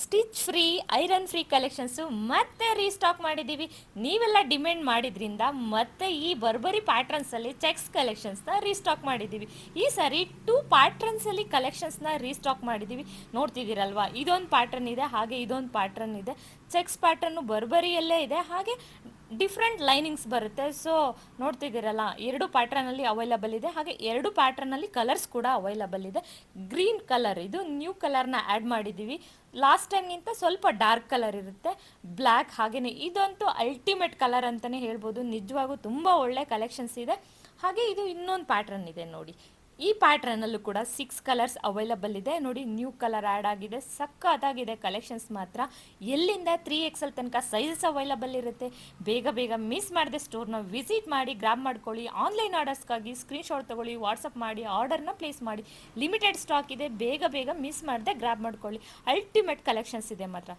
Stitch free iron free collections ಮತ್ತೆ restock ಮಾಡಿದ್ದೀವಿ. ನೀವೆಲ್ಲ ಡಿಮ್ಯಾಂಡ್ ಮಾಡಿದ್ರಿಂದ ಮತ್ತೆ ಈ ಬರ್ಬರಿ ಪ್ಯಾಟ್ರನ್ಸಲ್ಲಿ ಚೆಕ್ಸ್ ಕಲೆಕ್ಷನ್ಸ್ನ ರೀಸ್ಟಾಕ್ ಮಾಡಿದ್ದೀವಿ. ಈ ಸಾರಿ 2 ಪ್ಯಾಟ್ರನ್ಸಲ್ಲಿ ಕಲೆಕ್ಷನ್ಸ್ನ ರೀಸ್ಟಾಕ್ ಮಾಡಿದ್ದೀವಿ. ನೋಡ್ತಿದ್ದೀರಲ್ವಾ, ಇದೊಂದು ಪ್ಯಾಟ್ರನ್ ಇದೆ, ಹಾಗೆ ಇದೊಂದು ಪ್ಯಾಟ್ರನ್ ಇದೆ. ಚೆಕ್ಸ್ ಪ್ಯಾಟ್ರನ್ನು ಬರ್ಬರಿಯಲ್ಲೇ ಇದೆ, ಹಾಗೆ ಡಿಫ್ರೆಂಟ್ ಲೈನಿಂಗ್ಸ್ ಬರುತ್ತೆ. ಸೊ ನೋಡ್ತಿದ್ದೀರಲ್ಲ, 2 ಪ್ಯಾಟ್ರನಲ್ಲಿ ಅವೈಲಬಲ್ ಇದೆ, ಹಾಗೆ 2 ಪ್ಯಾಟ್ರನಲ್ಲಿ ಕಲರ್ಸ್ ಕೂಡ ಅವೈಲಬಲ್ ಇದೆ. ಗ್ರೀನ್ ಕಲರ್, ಇದು ನ್ಯೂ ಕಲರ್ನ ಆ್ಯಡ್ ಮಾಡಿದ್ದೀವಿ. ಲಾಸ್ಟ್ ಟೈಮ್ಗಿಂತ ಸ್ವಲ್ಪ ಡಾರ್ಕ್ ಕಲರ್ ಇರುತ್ತೆ, ಬ್ಲ್ಯಾಕ್. ಹಾಗೆಯೇ ಇದಂತೂ ಅಲ್ಟಿಮೇಟ್ ಕಲರ್ ಅಂತಲೇ ಹೇಳ್ಬೋದು. ನಿಜವಾಗೂ ತುಂಬ ಒಳ್ಳೆ ಕಲೆಕ್ಷನ್ಸ್ ಇದೆ. ಹಾಗೆ ಇದು ಇನ್ನೊಂದು ಪ್ಯಾಟ್ರನ್ ಇದೆ ನೋಡಿ. ಈ ಪ್ಯಾಟ್ರನಲ್ಲೂ ಕೂಡ 6 ಕಲರ್ಸ್ ಅವೈಲಬಲ್ ಇದೆ ನೋಡಿ. ನ್ಯೂ ಕಲರ್ ಆ್ಯಡ್ ಆಗಿದೆ, ಸಕ್ಕತ್ತಾಗಿದೆ ಕಲೆಕ್ಷನ್ಸ್ ಮಾತ್ರ. ಎಲ್ಲಿಂದ 3XL ತನಕ ಸೈಜಸ್ ಅವೈಲಬಲ್ ಇರುತ್ತೆ. ಬೇಗ ಬೇಗ ಮಿಸ್ ಮಾಡದೆ ಸ್ಟೋರ್ನ ವಿಸಿಟ್ ಮಾಡಿ ಗ್ರಾಬ್ ಮಾಡ್ಕೊಳ್ಳಿ. ಆನ್ಲೈನ್ ಆರ್ಡರ್ಸ್ಗಾಗಿ ಸ್ಕ್ರೀನ್ಶಾಟ್ ತೊಗೊಳ್ಳಿ, ವಾಟ್ಸಪ್ ಮಾಡಿ ಆರ್ಡರ್ನ ಪ್ಲೇಸ್ ಮಾಡಿ. ಲಿಮಿಟೆಡ್ ಸ್ಟಾಕ್ ಇದೆ, ಬೇಗ ಬೇಗ ಮಿಸ್ ಮಾಡದೆ ಗ್ರಾಬ್ ಮಾಡ್ಕೊಳ್ಳಿ. ಅಲ್ಟಿಮೇಟ್ ಕಲೆಕ್ಷನ್ಸ್ ಇದೆ ಮಾತ್ರ.